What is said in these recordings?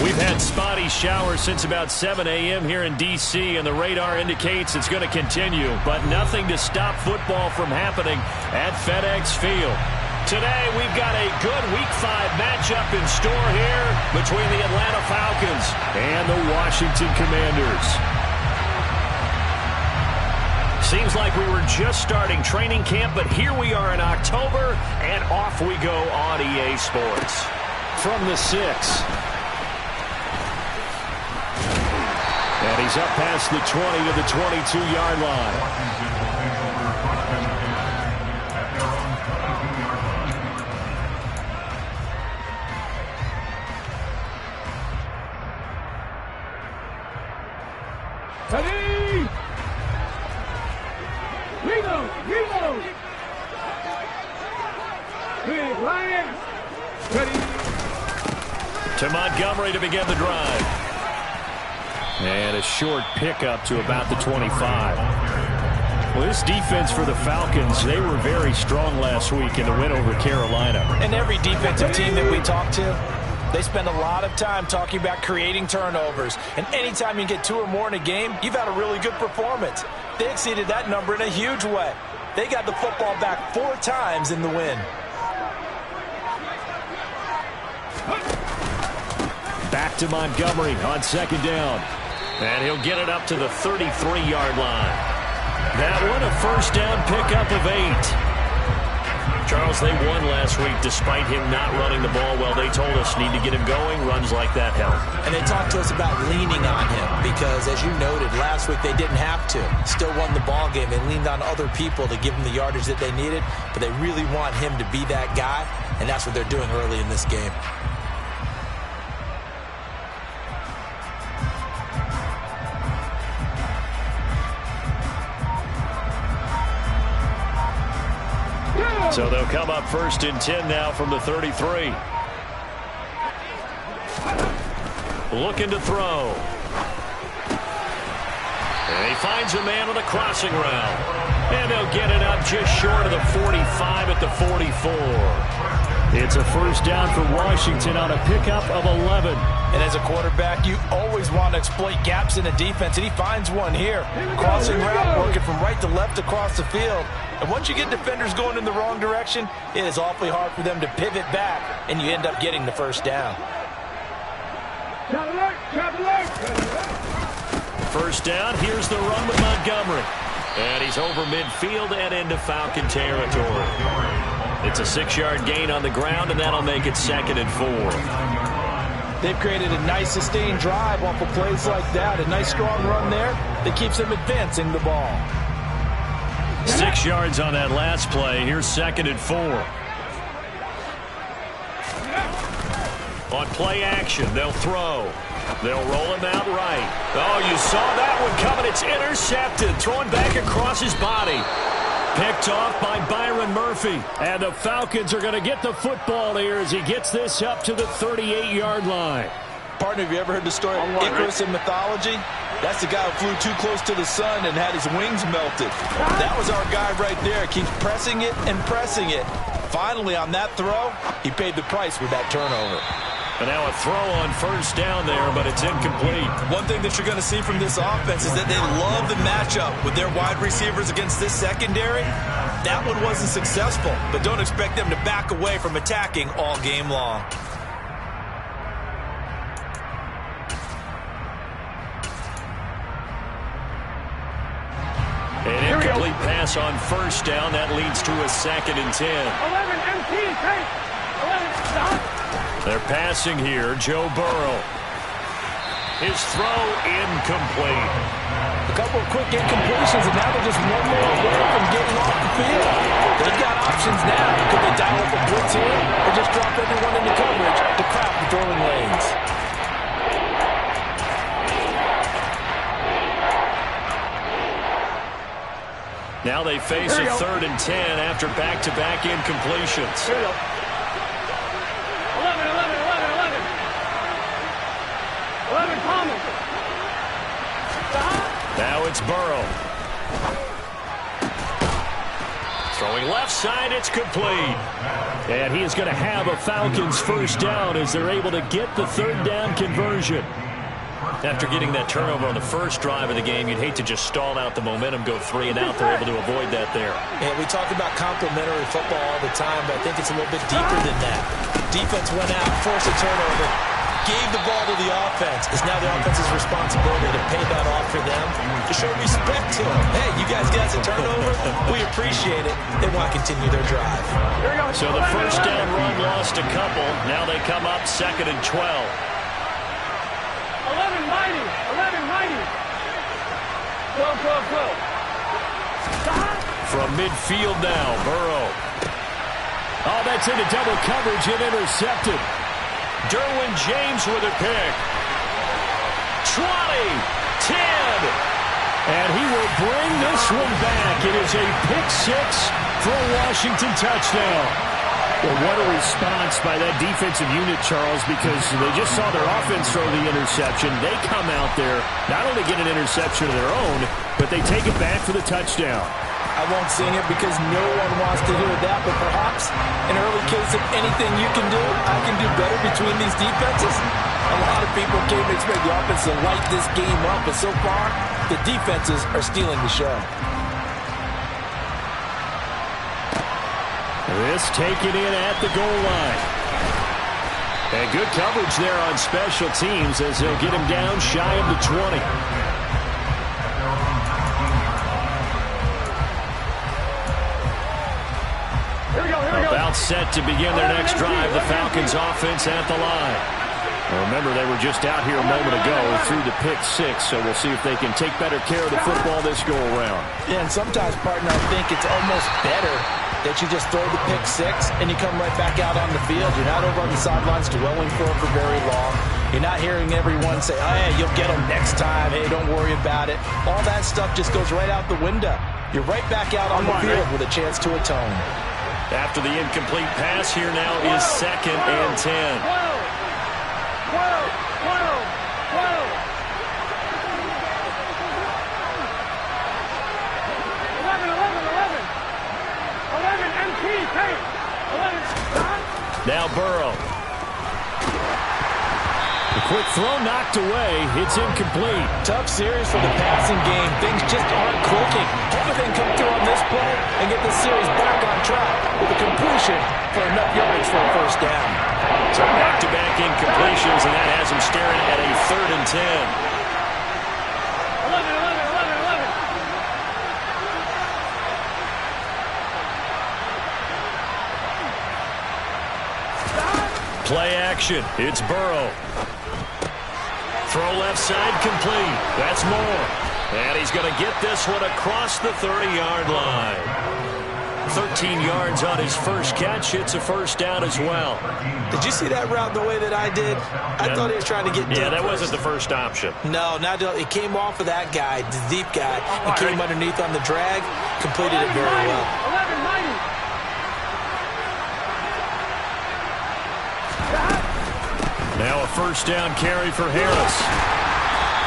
We've had spotty showers since about 7 a.m. here in D.C., and the radar indicates it's going to continue, but nothing to stop football from happening at FedEx Field. Today, we've got a good Week 5 matchup in store here between the Atlanta Falcons and the Washington Commanders. Seems like we were just starting training camp, but here we are in October, and off we go on EA Sports. From the 6. And he's up past the 20 to the 22-yard line. Ready! Reload! Reload! Big Lions! Ready! To Montgomery to begin the drive. And a short pickup to about the 25. Well, this defense for the Falcons, they were very strong last week in the win over Carolina. And every defensive team that we talk to, they spend a lot of time talking about creating turnovers. And anytime you get 2 or more in a game, you've had a really good performance. They exceeded that number in a huge way. They got the football back 4 times in the win. Back to Montgomery on second down. And he'll get it up to the 33-yard line. That one a first down pickup of 8. Charles, they won last week despite him not running the ball well. They told us need to get him going. Runs like that help. And they talked to us about leaning on him because, as you noted, last week they didn't have to. Still won the ball game. They leaned on other people to give them the yardage that they needed, but they really want him to be that guy, and that's what they're doing early in this game. So they'll come up first and 10 now from the 33. Looking to throw. And he finds a man on the crossing route. And they'll get it up just short of the 45 at the 44. It's a first down for Washington on a pickup of 11. And as a quarterback, you always want to exploit gaps in the defense, and he finds one here. Crossing route, working from right to left across the field. And once you get defenders going in the wrong direction, it is awfully hard for them to pivot back, and you end up getting the first down. First down, here's the run with Montgomery. And he's over midfield and into Falcon territory. It's a 6-yard gain on the ground, and that'll make it second and 4. They've created a nice sustained drive off of plays like that. A nice strong run there that keeps them advancing the ball. 6 yards on that last play. Here's second and 4. On play action, they'll throw. They'll roll him out right. Oh, you saw that one coming. It's intercepted. Thrown back across his body. Picked off by Byron Murphy. And the Falcons are going to get the football here as he gets this up to the 38-yard line. Partner, have you ever heard the story of Icarus in mythology? That's the guy who flew too close to the sun and had his wings melted. That was our guy right there. Keeps pressing it and pressing it. Finally, on that throw, he paid the price with that turnover. And now a throw on first down there, but it's incomplete. One thing that you're going to see from this offense is that they love the matchup with their wide receivers against this secondary. That one wasn't successful, but don't expect them to back away from attacking all game long. An incomplete pass on first down. That leads to a second and 10. 11 MT, take. 11, stop. They're passing here. Joe Burrow. His throw incomplete. A couple of quick incompletions, and now they're just one more away from getting off the field. They've got options now. Could they dial up a blitz here or just drop everyone into coverage to crowd the throwing lanes? Now they face a 3rd and 10 after back-to-back incompletions. Here we go. 11, Palmer. Now it's Burrow. Throwing left side, it's complete. And he is going to have a Falcons first down as they're able to get the third down conversion. After getting that turnover on the first drive of the game, you'd hate to just stall out the momentum, go 3 and out. They're able to avoid that there. And we talk about complementary football all the time, but I think it's a little bit deeper than that. Defense went out, forced a turnover, gave the ball to the offense. It's now the offense's responsibility to pay that off for them, to show respect to them. Hey, you guys got a turnover? We appreciate it. They want to continue their drive. So the first down run lost a couple. Now they come up 2nd and 12. 11 mighty. 11 mighty. 12, 12, 12. Stop. From midfield now, Burrow. Oh, that's into double coverage and intercepted. Derwin James with a pick. 20, 10. And he will bring this one back. It is a pick 6 for a Washington touchdown. Well, what a response by that defensive unit, Charles, because they just saw their offense throw the interception. They come out there, not only get an interception of their own, but they take it back for the touchdown. I won't sing it because no one wants to hear that, but perhaps an early case of anything you can do, I can do better between these defenses. A lot of people came to expect the offense to light this game up, but so far, the defenses are stealing the show. This taken in at the goal line. And good coverage there on special teams as they'll get him down shy of the 20. About set to begin their next drive, the Falcons offense at the line. Well, remember, they were just out here a moment ago through the pick 6, so we'll see if they can take better care of the football this go-around. Yeah, and sometimes, partner, I think it's almost better that you just throw the pick 6 and you come right back out on the field. You're not over on the sidelines dwelling for very long. You're not hearing everyone say, oh, yeah, you'll get them next time. Hey, don't worry about it. All that stuff just goes right out the window. You're right back out on the field with a chance to atone. After the incomplete pass, here now is 2nd and 10. 12, 12, 12. 11, MP, take. 11, stop. Now Burrow. A quick throw knocked away. It's incomplete. Tough series for the passing game. Things just aren't clicking. Hopefully they can come through on this play and get the series back on track with a completion for enough yards for a first down. So back-to-back incompletions, and that has him staring at a 3rd and 10. 11, 11, 11. Play action. It's Burrow. Throw left side complete. That's more. And he's going to get this one across the 30-yard line. 13 yards on his first catch. It's a first down as well. Did you see that route the way that I did? I thought he was trying to get deep. Yeah, that wasn't the first option. No, it came off of that guy, the deep guy. It came underneath on the drag, completed it very well. 11 mighty. Now a first down carry for Harris.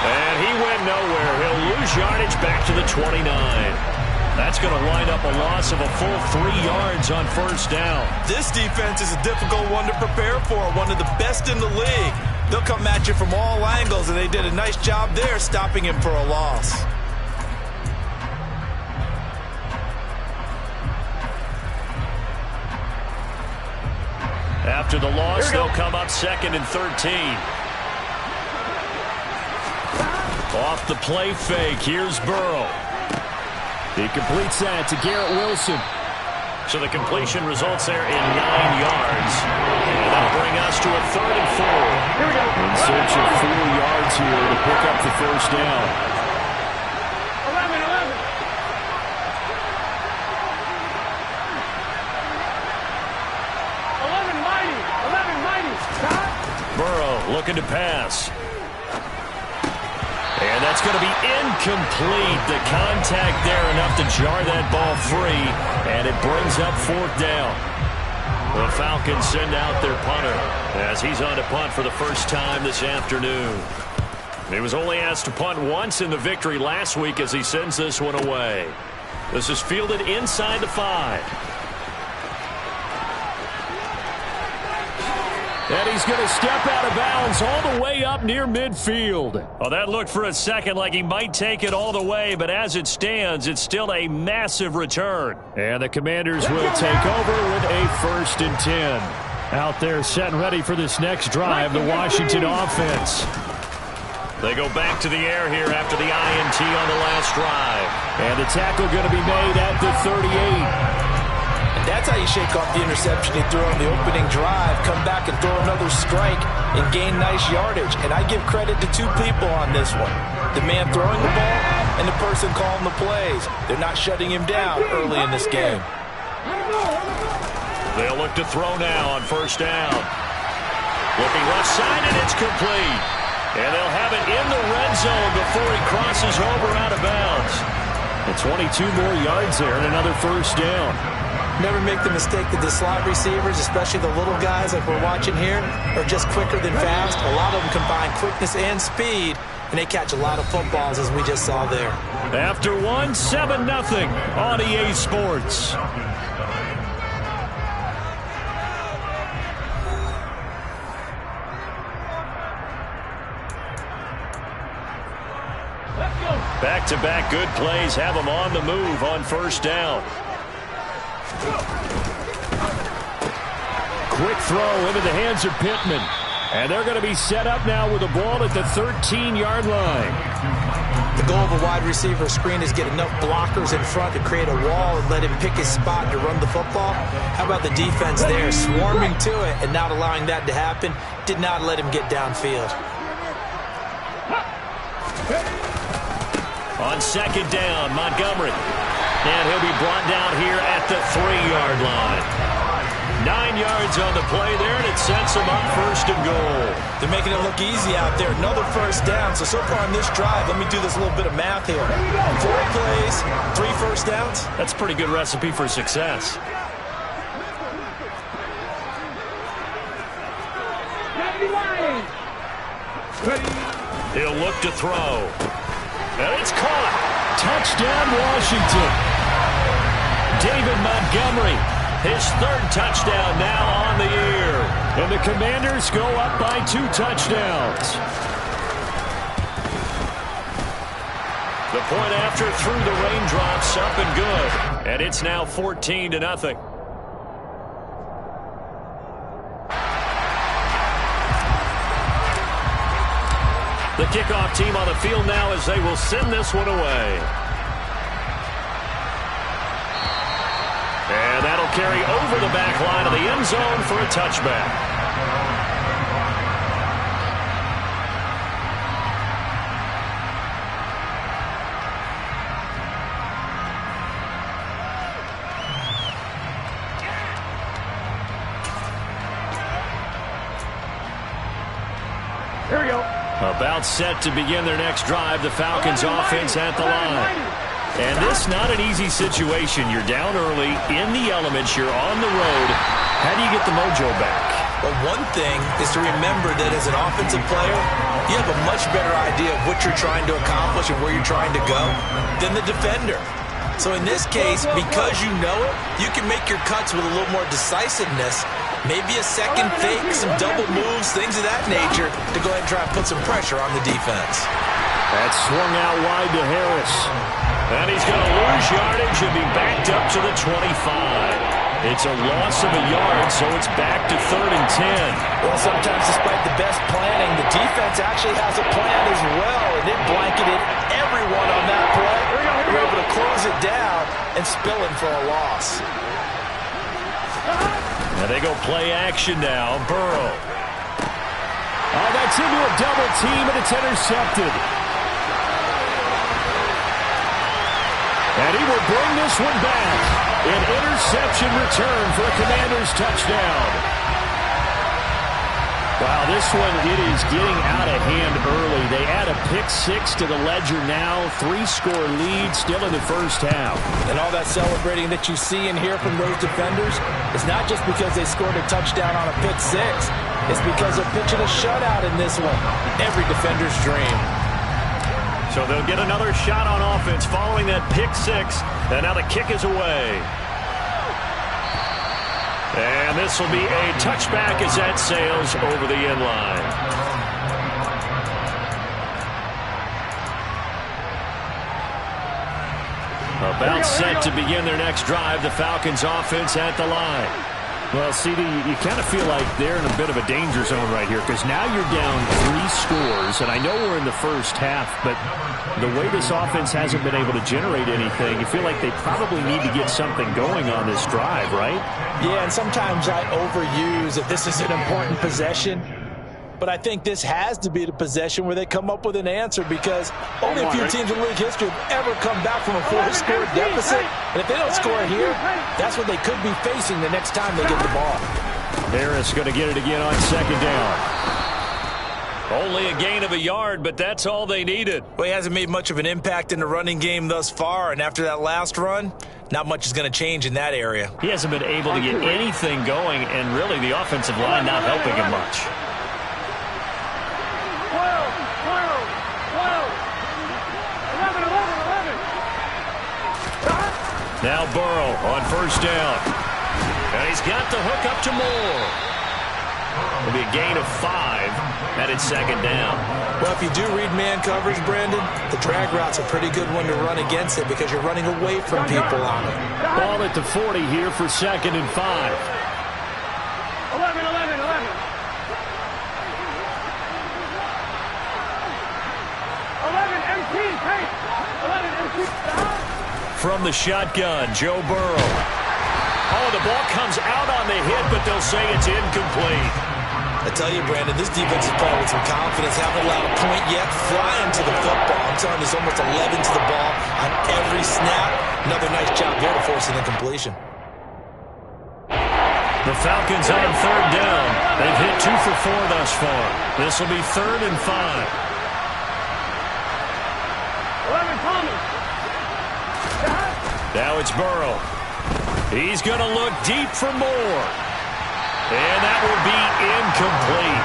And he went nowhere. He'll lose yardage back to the 29. That's going to wind up a loss of a full 3 yards on first down. This defense is a difficult one to prepare for, one of the best in the league. They'll come at you from all angles, and they did a nice job there stopping him for a loss. After the loss, they'll come up 2nd and 13. Off the play fake, here's Burrow. He completes that to Garrett Wilson. So the completion results there in 9 yards. And that'll bring us to a 3rd and 4. Here we go. In search of 4 yards here to pick up the first down. 11, 11. 11 mighty. 11 mighty. Stop. Burrow looking to pass. And that's going to be incomplete. The contact there enough to jar that ball free. And it brings up 4th down. The Falcons send out their punter as he's on to punt for the first time this afternoon. He was only asked to punt once in the victory last week as he sends this one away. This is fielded inside the 5. And he's going to step out of bounds all the way up near midfield. Well, that looked for a second like he might take it all the way, but as it stands, it's still a massive return. And the Commanders will take over with a 1st and 10. Out there set and ready for this next drive, the Washington offense. They go back to the air here after the INT on the last drive. And the tackle going to be made at the 38. That's how you shake off the interception he threw on the opening drive, come back and throw another strike and gain nice yardage. And I give credit to 2 people on this one. The man throwing the ball and the person calling the plays. They're not shutting him down early in this game. They'll look to throw now on 1st down. Looking left side, and it's complete. And they'll have it in the red zone before he crosses over out of bounds. And 22 more yards there and another 1st down. Never make the mistake that the slot receivers, especially the little guys like we're watching here, are just quicker than fast. A lot of them combine quickness and speed, and they catch a lot of footballs, as we just saw there. After 1, 7-0 on EA Sports. Back-to-back good plays have them on the move on 1st down. Quick throw into the hands of Pittman. And they're going to be set up now with the ball at the 13-yard line. The goal of a wide receiver screen is get enough blockers in front to create a wall and let him pick his spot to run the football. How about the defense there, swarming to it and not allowing that to happen? Did not let him get downfield. On 2nd down, Montgomery. And he'll be brought down here at the 3-yard line. 9 yards on the play there, and it sets them up 1st and goal. They're making it look easy out there. Another 1st down. So far on this drive, let me do this little bit of math here. 4 plays, 3 1st downs. That's a pretty good recipe for success. He'll look to throw. And it's caught. Touchdown, Washington. David Montgomery, his 3rd touchdown now on the year. And the Commanders go up by 2 touchdowns. The point after through the raindrops, up and good. And it's now 14-0. The kickoff team on the field now as they will send this one away. And that'll carry over the back line of the end zone for a touchback. Here we go. About set to begin their next drive, the Falcons offense at the line. And this not an easy situation. You're down early, in the elements, you're on the road. How do you get the mojo back? Well, one thing is to remember that as an offensive player, you have a much better idea of what you're trying to accomplish and where you're trying to go than the defender. So in this case, because you know it, you can make your cuts with a little more decisiveness. Maybe a second fake, some double moves, things of that nature to go ahead and try and put some pressure on the defense. That swung out wide to Harris. And he's going to lose yardage and be backed up to the 25. It's a loss of a yard, so it's back to 3rd and 10. Well, sometimes despite the best planning, the defense actually has a plan as well, and it blanketed everyone on that play. They were able to close it down and spill it for a loss. And they go play action now. Burrow. Oh, that's into a double team, and it's intercepted. And he will bring this one back. An interception return for a Commanders touchdown. Wow, this one, it is getting out of hand early. They add a pick-6 to the ledger now. 3-score lead still in the first half. And all that celebrating that you see and hear from those defenders is not just because they scored a touchdown on a pick-6. It's because they're pitching a shutout in this one. Every defender's dream. So they'll get another shot on offense following that pick six. And now the kick is away. And this will be a touchback as that sails over the end line. About set to begin their next drive. The Falcons offense at the line. Well, CD, you kind of feel like they're in a bit of a danger zone right here because now you're down 3 scores, and I know we're in the first half, but the way this offense hasn't been able to generate anything, you feel like they probably need to get something going on this drive, right? Yeah, and sometimes I overuse that this is an important possession, but I think this has to be the possession where they come up with an answer because only a few teams in league history have ever come back from a 4-score deficit. And if they don't score here, that's what they could be facing the next time they get the ball. Harris going to get it again on second down. Only a gain of a yard, but that's all they needed. Well, he hasn't made much of an impact in the running game thus far, and after that last run, not much is going to change in that area. He hasn't been able to get anything going, and really the offensive line not helping him much. Now Burrow on first down. And he's got the hook up to Moore. It'll be a gain of 5, and it's second down. Well, if you do read man coverage, Brandon, the drag route's a pretty good one to run against it because you're running away from people on it. Ball at the 40 here for second and 5. 11. From the shotgun, Joe Burrow. Oh, the ball comes out on the hit, but they'll say it's incomplete. I tell you, Brandon, this defense is playing with some confidence. Haven't allowed a point yet. Flying to the football. I'm telling you, there's almost 11 to the ball on every snap. Another nice job there to force an incompletion. The Falcons on third down. They've hit 2 for 4 thus far. This will be third and 5. Now it's Burrow. He's going to look deep for more. And that will be incomplete.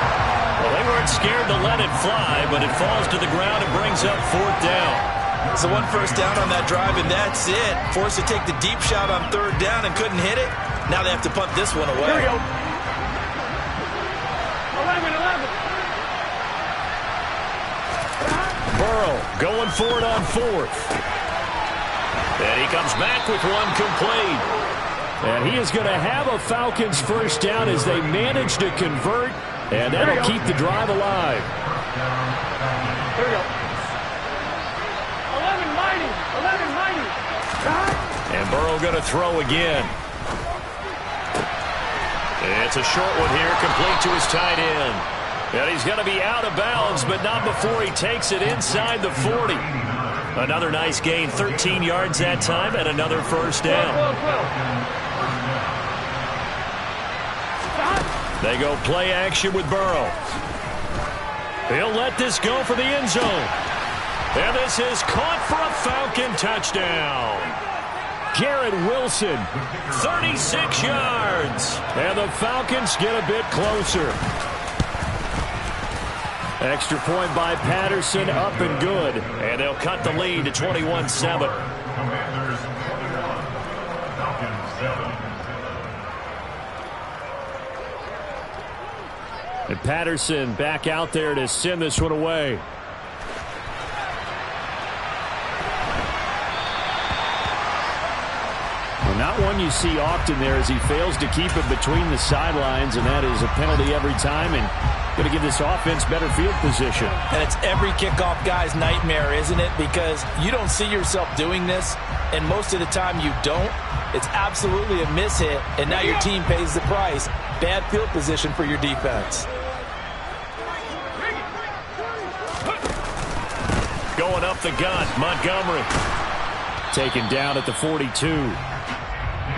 Well, they weren't scared to let it fly, but it falls to the ground and brings up fourth down. So 1 first down on that drive, and that's it. Forced to take the deep shot on third down and couldn't hit it. Now they have to punt this one away. Here we go. 11. Burrow going for it on fourth. And he comes back with one complete. And he is going to have a Falcons first down as they manage to convert. And that'll keep the drive alive. Here we go. 11-90. And Burrow going to throw again. It's a short one here, complete to his tight end. And he's going to be out of bounds, but not before he takes it inside the 40. Another nice gain, 13 yards that time, and another first down. They go play action with Burrow. He'll let this go for the end zone. And this is caught for a Falcon touchdown. Garrett Wilson, 36 yards. And the Falcons get a bit closer. Extra point by Patterson, up and good. And they'll cut the lead to 21-7. And Patterson back out there to send this one away. Well, not one you see often there as he fails to keep it between the sidelines, and that is a penalty every time. And going to give this offense better field position. And it's every kickoff guy's nightmare, isn't it? Because you don't see yourself doing this, and most of the time you don't. It's absolutely a mishit, and now your team pays the price. Bad field position for your defense. Going up the gut, Montgomery. Taken down at the 42.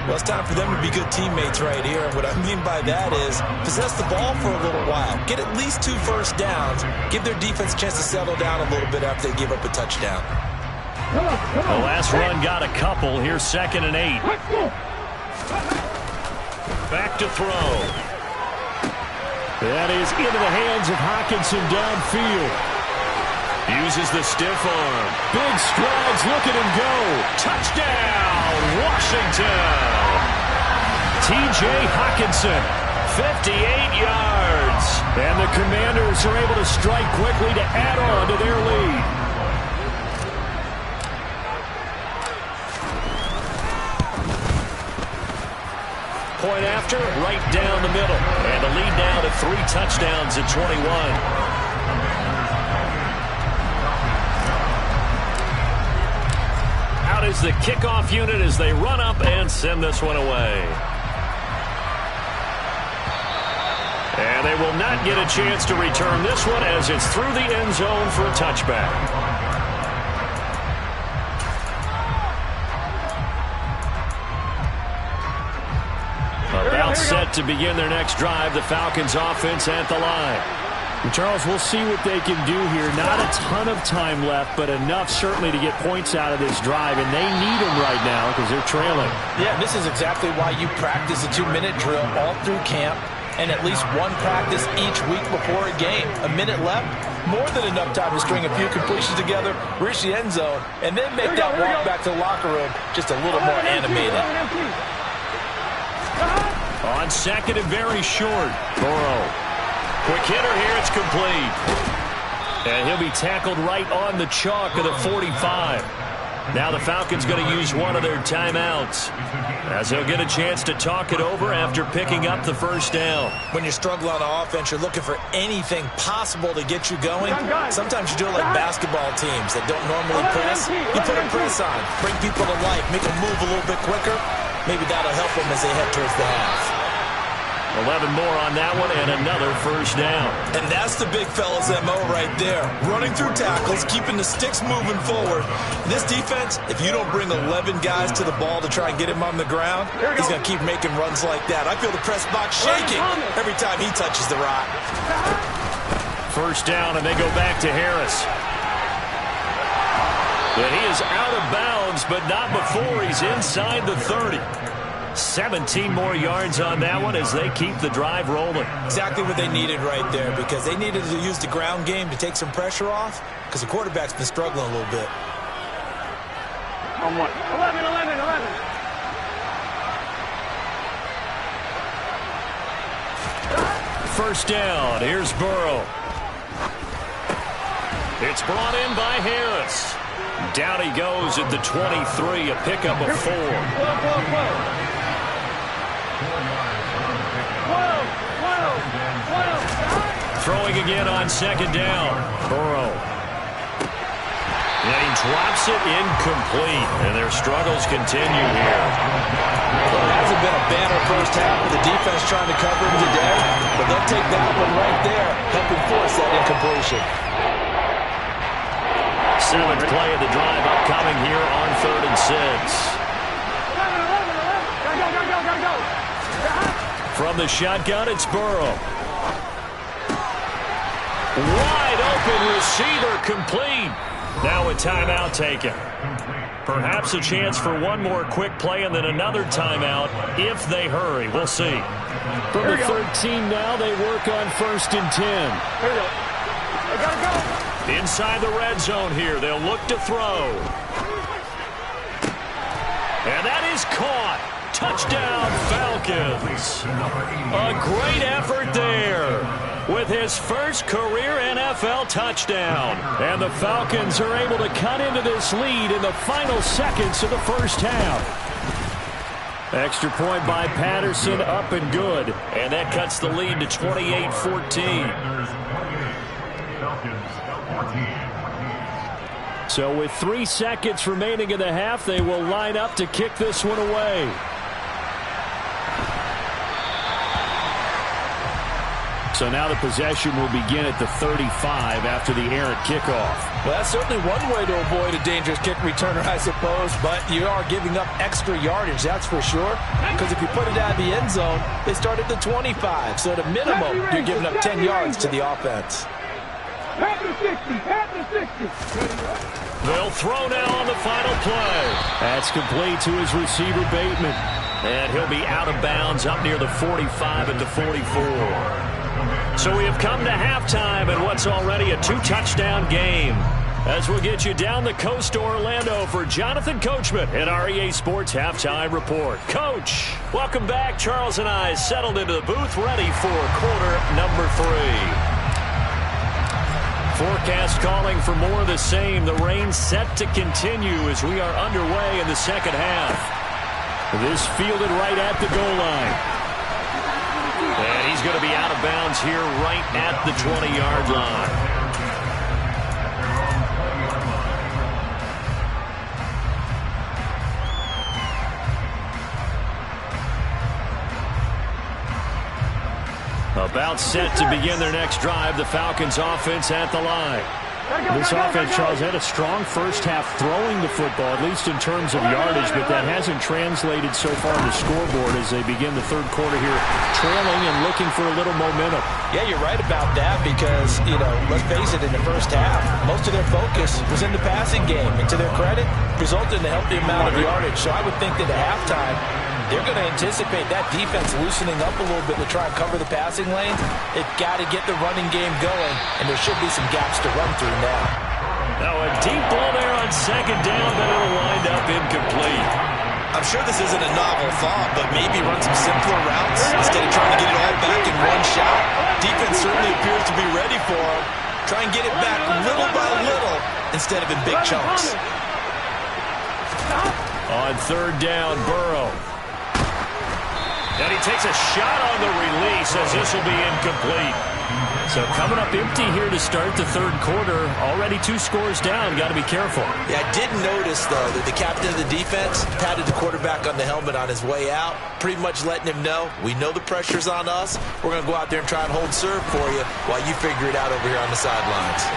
Well, it's time for them to be good teammates right here. And what I mean by that is possess the ball for a little while. Get at least 2 first downs. Give their defense a chance to settle down a little bit after they give up a touchdown. The last run got a couple. Here's second and 8. Back to throw. That is into the hands of Hockenson downfield. Uses the stiff arm. Big strides, look at him go. Touchdown, Washington. T.J. Hockenson, 58 yards. And the Commanders are able to strike quickly to add on to their lead. Point after, right down the middle. And the lead now to 3 touchdowns at 21. Is the kickoff unit as they run up and send this one away. And they will not get a chance to return this one as it's through the end zone for a touchback. About set to begin their next drive, the Falcons offense at the line. Charles, we'll see what they can do here. Not a ton of time left, but enough certainly to get points out of this drive, and they need them right now because they're trailing. Yeah, this is exactly why you practice a 2-minute drill all through camp and at least one practice each week before a game. A minute left, more than enough time to string a few completions together, reach the end zone, and then make that walk back to the locker room just a little more animated. On second and very short, Burrow. Quick hitter here, it's complete. And he'll be tackled right on the chalk of the 45. Now the Falcons going to use one of their timeouts, as they'll get a chance to talk it over after picking up the first down. When you struggle on offense, you're looking for anything possible to get you going. Sometimes you do it like basketball teams that don't normally press. You put a press on, bring people to life, make them move a little bit quicker. Maybe that'll help them as they head towards the half. 11 more on that one and another first down. And that's the big fella's MO right there. Running through tackles, keeping the sticks moving forward. This defense, if you don't bring 11 guys to the ball to try and get him on the ground, he's going to keep making runs like that. I feel the press box shaking every time he touches the rock. First down, and they go back to Harris. But he is out of bounds, but not before he's inside the 30. 17 more yards on that one as they keep the drive rolling. Exactly what they needed right there, because they needed to use the ground game to take some pressure off, because the quarterback's been struggling a little bit. 11. First down, here's Burrow. It's brought in by Harris. Down he goes at the 23, a pickup of 4. Throwing again on second down. Burrow. And he drops it incomplete. And their struggles continue here. Well, it hasn't been a banner first half with the defense trying to cover him today. But they'll take that one right there, helping force that incompletion. 7th play of the drive upcoming here on 3rd and 6. From the shotgun, it's Burrow. Wide open receiver complete. Now a timeout taken. Perhaps a chance for one more quick play and then another timeout if they hurry. We'll see. From the 13 now, they work on 1st and 10. Here we go. I gotta go. Inside the red zone here. They'll look to throw. And that is caught. Touchdown, Falcons. A great effort there with his first career NFL touchdown. And the Falcons are able to cut into this lead in the final seconds of the first half. Extra point by Patterson, up and good. And that cuts the lead to 28-14. So with 3 seconds remaining in the half, they will line up to kick this one away. So now the possession will begin at the 35 after the errant kickoff. Well, that's certainly one way to avoid a dangerous kick returner, I suppose, but you are giving up extra yardage, that's for sure, because if you put it out of the end zone, they start at the 25, so at a minimum, you're giving up 10 yards to the offense. They'll throw now on the final play. That's complete to his receiver, Bateman. And he'll be out of bounds up near the 45 at the 44. So we have come to halftime in what's already a 2-touchdown game. As we'll get you down the coast to Orlando for Jonathan Coachman at our EA Sports Halftime Report. Coach, welcome back. Charles and I settled into the booth, ready for quarter number 3. Forecast calling for more of the same. The rain set to continue as we are underway in the second half. This fielded right at the goal line. And he's going to be out of bounds here right at the 20-yard line. About set to begin their next drive, the Falcons offense at the line. This offense, Charles, had a strong first half throwing the football, at least in terms of yardage, but that hasn't translated so far on the scoreboard as they begin the third quarter here, trailing and looking for a little momentum. Yeah, you're right about that because, let's face it, in the first half, most of their focus was in the passing game. And to their credit, resulted in a healthy amount of yardage. So I would think that at halftime, they're going to anticipate that defense loosening up a little bit to try and cover the passing lanes. They've got to get the running game going, and there should be some gaps to run through now. Now a deep ball there on second down, but it'll wind up incomplete. I'm sure this isn't a novel thought, but maybe run some simpler routes instead of trying to get it all back in one shot. Defense certainly appears to be ready for him. Try and get it back little by little instead of in big chunks. On third down, Burrow. And he takes a shot on the release as this will be incomplete. So coming up empty here to start the third quarter. Already 2 scores down. Got to be careful. Yeah, I did notice, though, that the captain of the defense patted the quarterback on the helmet on his way out, pretty much letting him know, we know the pressure's on us. We're going to go out there and try and hold serve for you while you figure it out over here on the sidelines.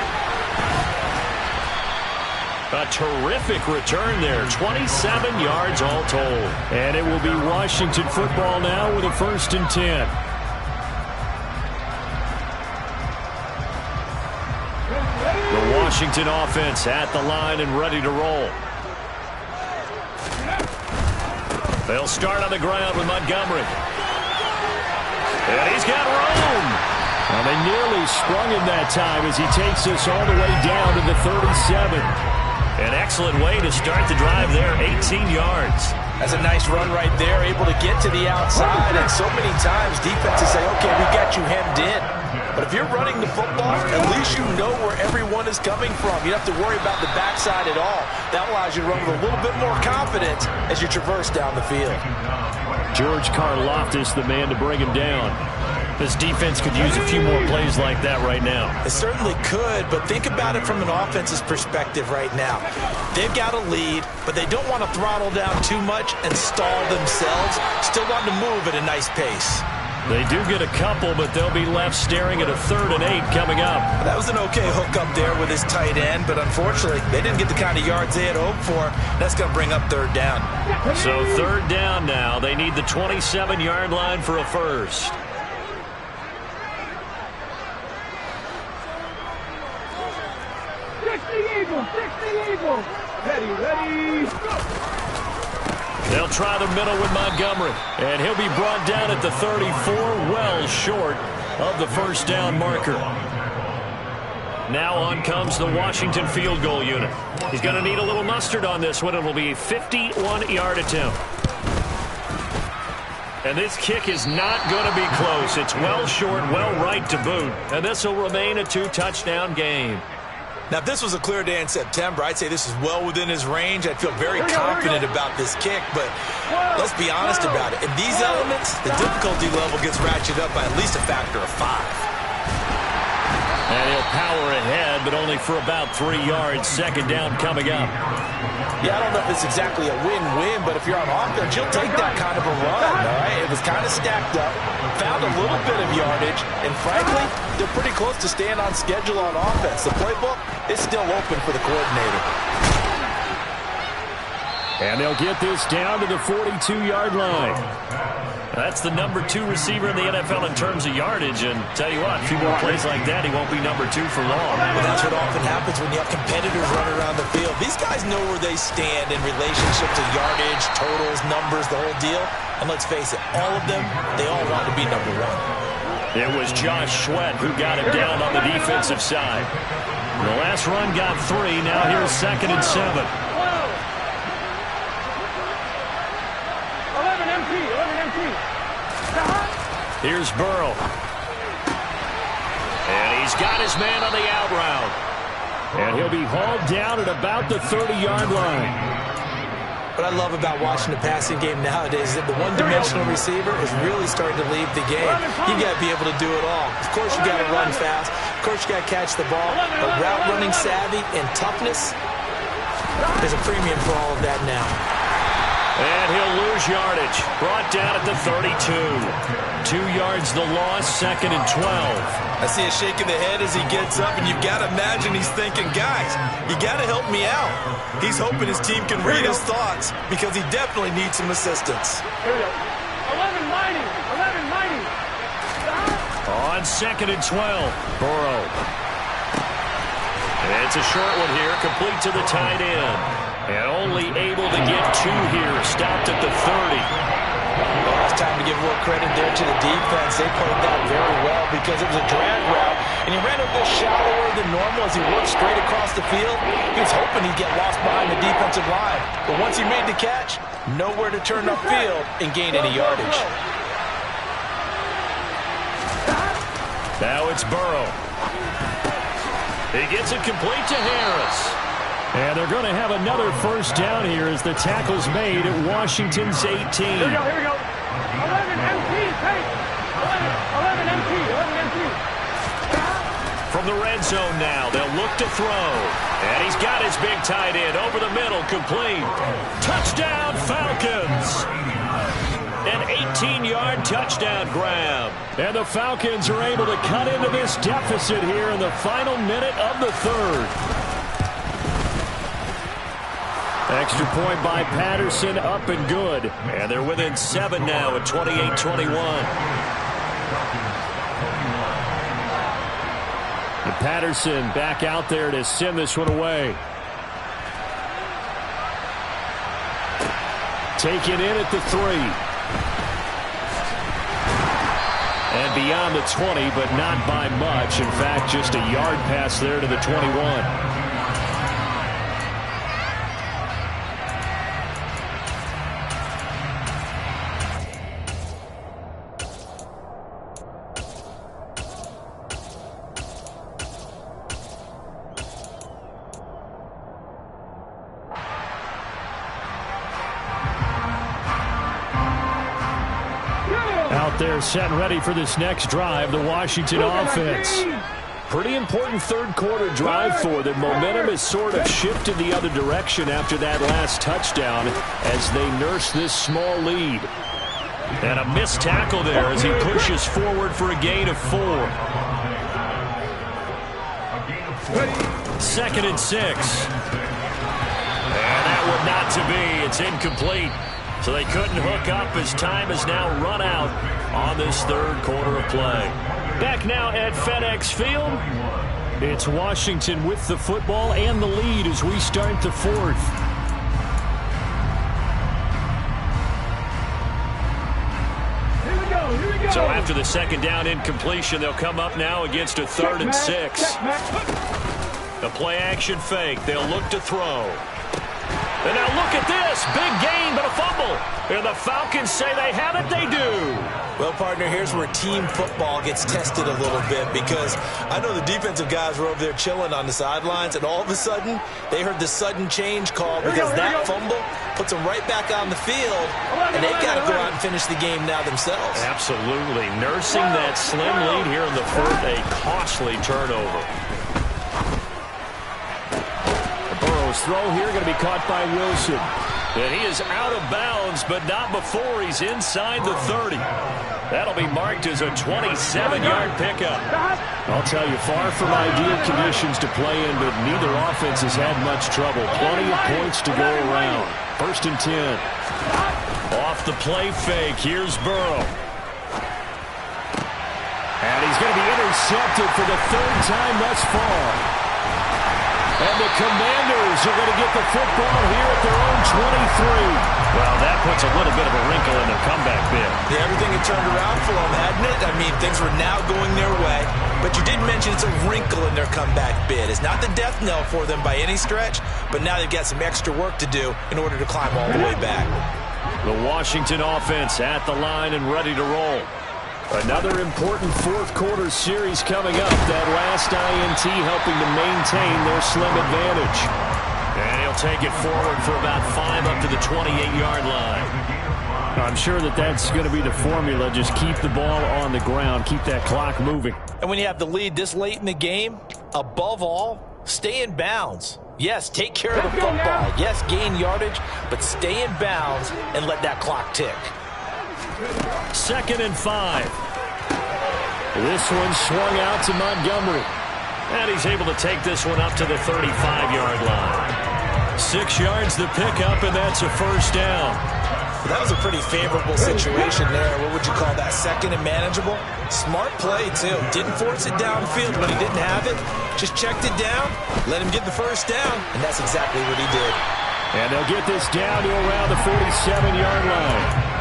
A terrific return there. 27 yards all told. And it will be Washington football now with a 1st and 10. The Washington offense at the line and ready to roll. They'll start on the ground with Montgomery. And he's got room. Well, they nearly sprung him that time as he takes us all the way down to the 37. An excellent way to start the drive there, 18 yards. That's a nice run right there, able to get to the outside. And so many times defenses say, okay, we got you hemmed in. But if you're running the football, at least you know where everyone is coming from. You don't have to worry about the backside at all. That allows you to run with a little bit more confidence as you traverse down the field. George Karlaftis, the man to bring him down. This defense could use a few more plays like that right now. It certainly could, but think about it from an offense's perspective right now. They've got a lead, but they don't want to throttle down too much and stall themselves. Still want to move at a nice pace. They do get a couple, but they'll be left staring at a 3rd and 8 coming up. That was an okay hook up there with his tight end, but unfortunately, they didn't get the kind of yards they had hoped for. That's going to bring up 3rd down. So 3rd down now. They need the 27-yard line for a first. Ready, go! They'll try the middle with Montgomery. And he'll be brought down at the 34, well short of the 1st down marker. Now on comes the Washington field goal unit. He's going to need a little mustard on this one. It will be a 51-yard attempt. And this kick is not going to be close. It's well short, well right to boot. And this will remain a 2-touchdown game. Now, if this was a clear day in September, I'd say this is well within his range. I'd feel very confident about this kick, but let's be honest about it. In these elements, the difficulty level gets ratcheted up by at least a factor of 5. And he'll power ahead, but only for about 3 yards. 2nd down coming up. Yeah, I don't know if it's exactly a win-win, but if you're on offense, you'll take that kind of a run, all right? It was kind of stacked up, found a little bit of yardage, and frankly, they're pretty close to staying on schedule on offense. The playbook is still open for the coordinator. And they'll get this down to the 42-yard line. That's the number 2 receiver in the NFL in terms of yardage. And tell you what, a few more plays like that, he won't be number 2 for long. Well, that's what often happens when you have competitors running around the field. These guys know where they stand in relationship to yardage, totals, numbers, the whole deal. And let's face it, all of them, they all want to be number 1. It was Josh Sweat who got him down on the defensive side. The last run got 3. Now here's 2nd and 7. 11 empty. Here's Burrow. And he's got his man on the out route. And he'll be hauled down at about the 30-yard line. What I love about watching the passing game nowadays is that the one-dimensional receiver is really starting to leave the game. You've got to be able to do it all. Of course, you got to run fast. Of course, you got to catch the ball. But route running savvy and toughness, there's a premium for all of that now. And he'll lose yardage. Brought down at the 32. 2 yards the loss, 2nd and 12. I see a shake of the head as he gets up, and you've got to imagine he's thinking, guys, you got to help me out. He's hoping his team can read his thoughts because he definitely needs some assistance. Here we go. 11 mighty. On 2nd and 12, Burrow. And it's a short one here, complete to the tight end. And only able to get 2 here, stopped at the 30. Well, it's time to give a little credit there to the defense. They played that very well because it was a drag route, and he ran a bit shallower than normal as he worked straight across the field. He was hoping he'd get lost behind the defensive line, but once he made the catch, nowhere to turn upfield and gain any yardage. Now it's Burrow. He gets it complete to Harris. And they're going to have another first down here as the tackle's made at Washington's 18. Here we go. 11 empty. 11 empty. From the red zone now, they'll look to throw. And he's got his big tight end over the middle, complete. Touchdown, Falcons! An 18-yard touchdown grab. And the Falcons are able to cut into this deficit here in the final minute of the 3rd. Extra point by Patterson, up and good. And they're within 7 now at 28-21. And Patterson back out there to send this one away. Taken in at the 3. And beyond the 20, but not by much. In fact, just a yard pass there to the 21. They're set and ready for this next drive, the Washington offense. Pretty important third-quarter drive for them. Momentum has sort of shifted the other direction after that last touchdown as they nurse this small lead. And a missed tackle there as he pushes forward for a gain of 4. 2nd and 6. And that one not to be. It's incomplete. So they couldn't hook up as time has now run out on this 3rd quarter of play. Back now at FedEx Field. It's Washington with the football and the lead as we start the 4th. Here we go. So after the 2nd down incompletion, they'll come up now against a 3rd and 6. The play action fake. They'll look to throw. And now look at this. Big gain, but a fumble. And the Falcons say they have it. They do. Well, partner, here's where team football gets tested a little bit because I know the defensive guys were over there chilling on the sidelines, and all of a sudden, they heard the sudden change call because that fumble puts them right back on the field, and they've got to go out and finish the game now themselves. Absolutely. Nursing that slim lead here in the 4th, a costly turnover. Burrow's throw here going to be caught by Wilson. And he is out of bounds, but not before he's inside the 30. That'll be marked as a 27-yard pickup. I'll tell you, far from ideal conditions to play in, but neither offense has had much trouble. Plenty of points to go around. 1st and 10. Off the play fake, here's Burrow. And he's going to be intercepted for the 3rd time thus far. And the Commanders are going to get the football here at their own 23. Well, that puts a little bit of a wrinkle in their comeback bid. Yeah, everything had turned around for them, hadn't it? I mean, things were now going their way. But you did mention it's a wrinkle in their comeback bid. It's not the death knell for them by any stretch, but now they've got some extra work to do in order to climb all the way back. The Washington offense at the line and ready to roll. Another important fourth quarter series coming up. That last INT helping to maintain their slim advantage. And he'll take it forward for about 5 up to the 28-yard line. I'm sure that's going to be the formula. Just keep the ball on the ground. Keep that clock moving. And when you have the lead this late in the game, above all, stay in bounds. Yes, take care of the football. Yes, gain yardage, but stay in bounds and let that clock tick. 2nd and 5. This one swung out to Montgomery. And he's able to take this one up to the 35-yard line. 6 yards the pickup, and that's a first down. That was a pretty favorable situation there. What would you call that? 2nd and manageable? Smart play, too. Didn't force it downfield when he didn't have it. Just checked it down, let him get the first down, and that's exactly what he did. And they'll get this down to around the 47-yard line.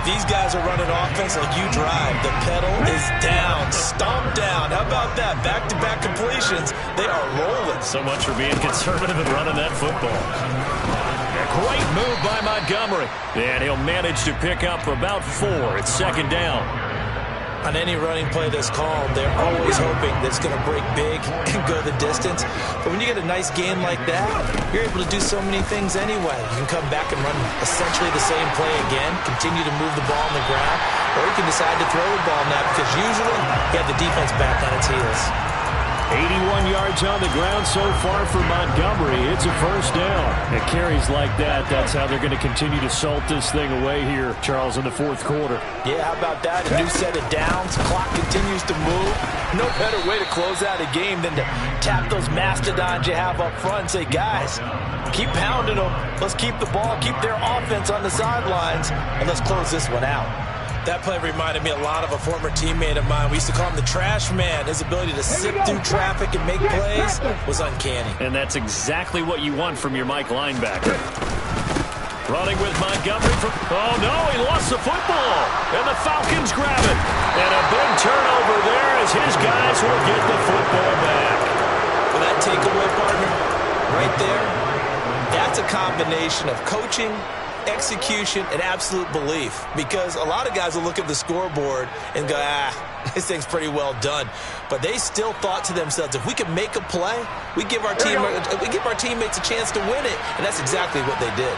These guys are running offense like you drive. The pedal is down, stomp down. How about that? Back-to-back completions. They are rolling. So much for being conservative and running that football. A great move by Montgomery. And he'll manage to pick up about 4 at 2nd down. On any running play that's called, they're always hoping that it's going to break big and go the distance. But when you get a nice game like that, you're able to do so many things anyway. You can come back and run essentially the same play again, continue to move the ball on the ground, or you can decide to throw the ball now because usually you have the defense back on its heels. 81 yards on the ground so far for Montgomery. It's a first down. It carries like that. That's how they're going to continue to salt this thing away here, Charles, in the fourth quarter. Yeah, how about that? A new set of downs. Clock continues to move. No better way to close out a game than to tap those mastodons you have up front and say, guys, keep pounding them. Let's keep the ball, keep their offense on the sidelines, and let's close this one out. That play reminded me a lot of a former teammate of mine. We used to call him the trash man. His ability to sift through traffic and make plays was uncanny. And that's exactly what you want from your Mike linebacker. Running with Montgomery. Oh, no, he lost the football. And the Falcons grab it. And a big turnover there as his guys will get the football back. For that takeaway, partner, right there, that's a combination of coaching, execution, and absolute belief, because a lot of guys will look at the scoreboard and go, this thing's pretty well done. But they still thought to themselves, if we can make a play, we give our teammates a chance to win it, and that's exactly what they did.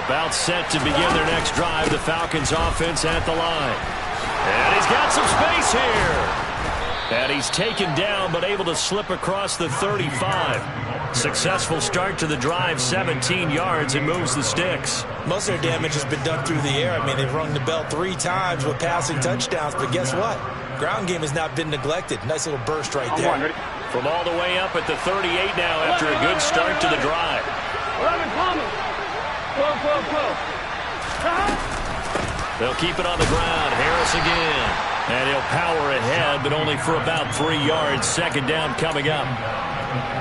About set to begin their next drive, the Falcons offense at the line. And he's got some space here. And he's taken down, but able to slip across the 35. Successful start to the drive, 17 yards, and moves the sticks. Most of their damage has been done through the air. I mean, they've rung the bell 3 times with passing touchdowns, but guess what? Ground game has not been neglected. Nice little burst right there. From all the way up at the 38 now after a good start to the drive. 11 coming. They'll keep it on the ground. Harris again. And he'll power ahead, but only for about 3 yards. 2nd down coming up.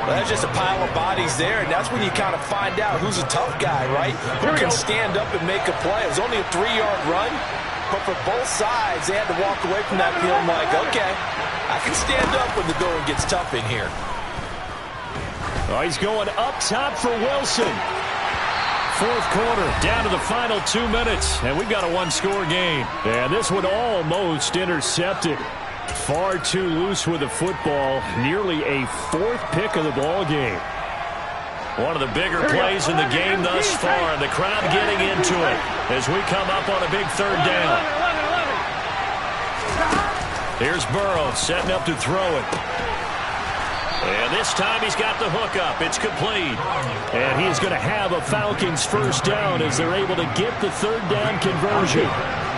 Well, that's just a pile of bodies there, and that's when you kind of find out who's a tough guy, right? Who can stand up and make a play. It was only a 3-yard run, but for both sides, they had to walk away from that feeling like, okay, I can stand up when the going gets tough in here. Oh, he's going up top for Wilson. Fourth quarter, down to the final 2 minutes, and we've got a 1-score game. And this one almost intercepted. Far too loose with the football. Nearly a 4th pick of the ball game. One of the bigger plays in the game thus far. The crowd getting into it as we come up on a big 3rd down. Here's Burrow setting up to throw it. And this time he's got the hook up. It's complete. And he's going to have a Falcons first down as they're able to get the 3rd down conversion.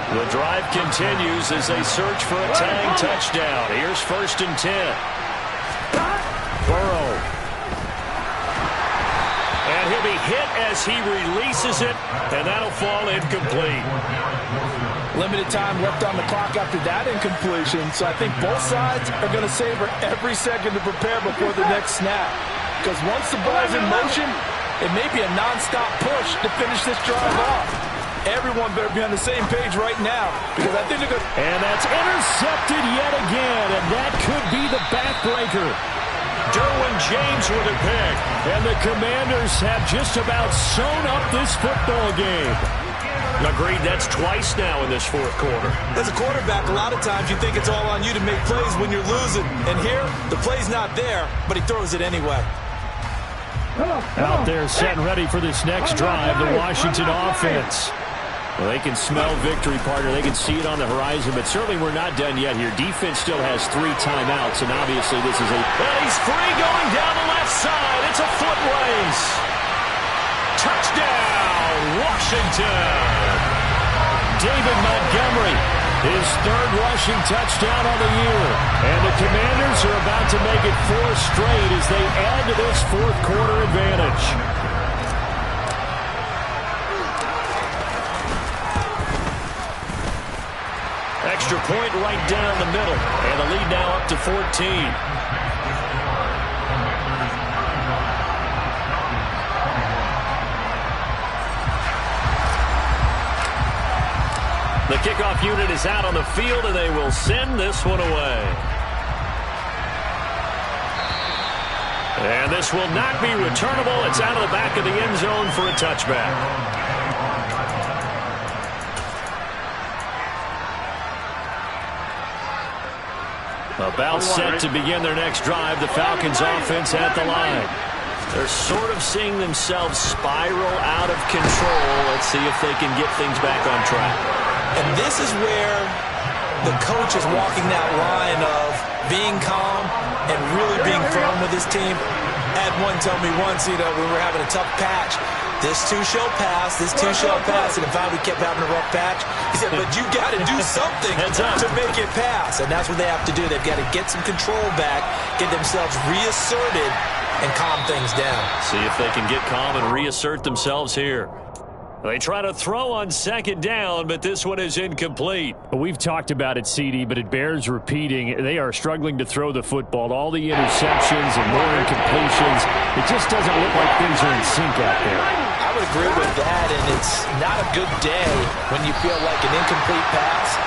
The drive continues as they search for a tying touchdown. Here's 1st and 10. Burrow. And he'll be hit as he releases it, and that'll fall incomplete. Limited time left on the clock after that incompletion, so I think both sides are going to savor every second to prepare before the next snap. because once the ball's in motion, it may be a nonstop push to finish this drive off. Everyone better be on the same page right now, because I think they're going to... And that's intercepted yet again, and that could be the backbreaker. Derwin James with a pick. And the Commanders have just about sewn up this football game. Agreed, that's twice now in this fourth quarter. As a quarterback, a lot of times you think it's all on you to make plays when you're losing. And here, the play's not there, but he throws it anyway. Out there set and ready for this next drive, the Washington offense. Well, they can smell victory, partner. They can see it on the horizon, but certainly we're not done yet here. Defense still has 3 timeouts, and obviously this is a... And he's free going down the left side. It's a foot race. Touchdown, Washington. David Montgomery, his 3rd rushing touchdown on the year. And the Commanders are about to make it 4 straight as they add to this fourth quarter advantage. Extra point right down the middle. And the lead now up to 14. The kickoff unit is out on the field, and they will send this one away. And this will not be returnable. It's out of the back of the end zone for a touchback. About set to begin their next drive. The Falcons offense at the line. They're sort of seeing themselves spiral out of control. Let's see if they can get things back on track. And this is where the coach is walking that line of being calm and really being firm with his team. I had one tell me once, we were having a tough patch. This too shall pass, this too shall pass. And if we kept having a rough patch, he said, but you got to do something to make it pass. And that's what they have to do. They've got to get some control back, get themselves reasserted, and calm things down. See if they can get calm and reassert themselves here. They try to throw on second down, but this one is incomplete. We've talked about it, CD, but it bears repeating. They are struggling to throw the football. All the interceptions and more incompletions. It just doesn't look like things are in sync out there. I would agree with that, and it's not a good day when you feel like an incomplete pass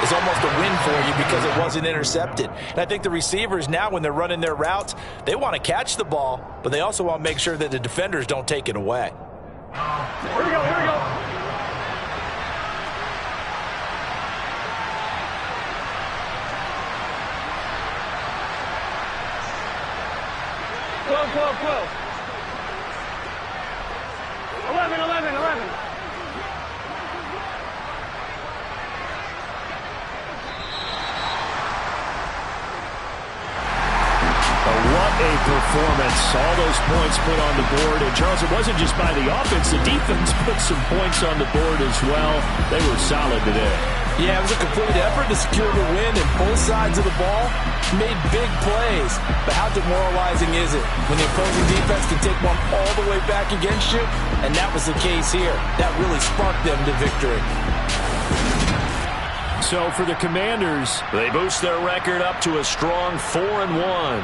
is almost a win for you because it wasn't intercepted. And I think the receivers now, when they're running their routes, they want to catch the ball, but they also want to make sure that the defenders don't take it away. Here we go, here we go. Twelve. 11. What a performance. All those points put on the board. And, Charles, it wasn't just by the offense. The defense put some points on the board as well. They were solid today. Yeah, it was a complete effort to secure the win, and both sides of the ball made big plays. But how demoralizing is it when the opposing defense can take one all the way back against you? And that was the case here. That really sparked them to victory. So for the Commanders, they boost their record up to a strong 4-1.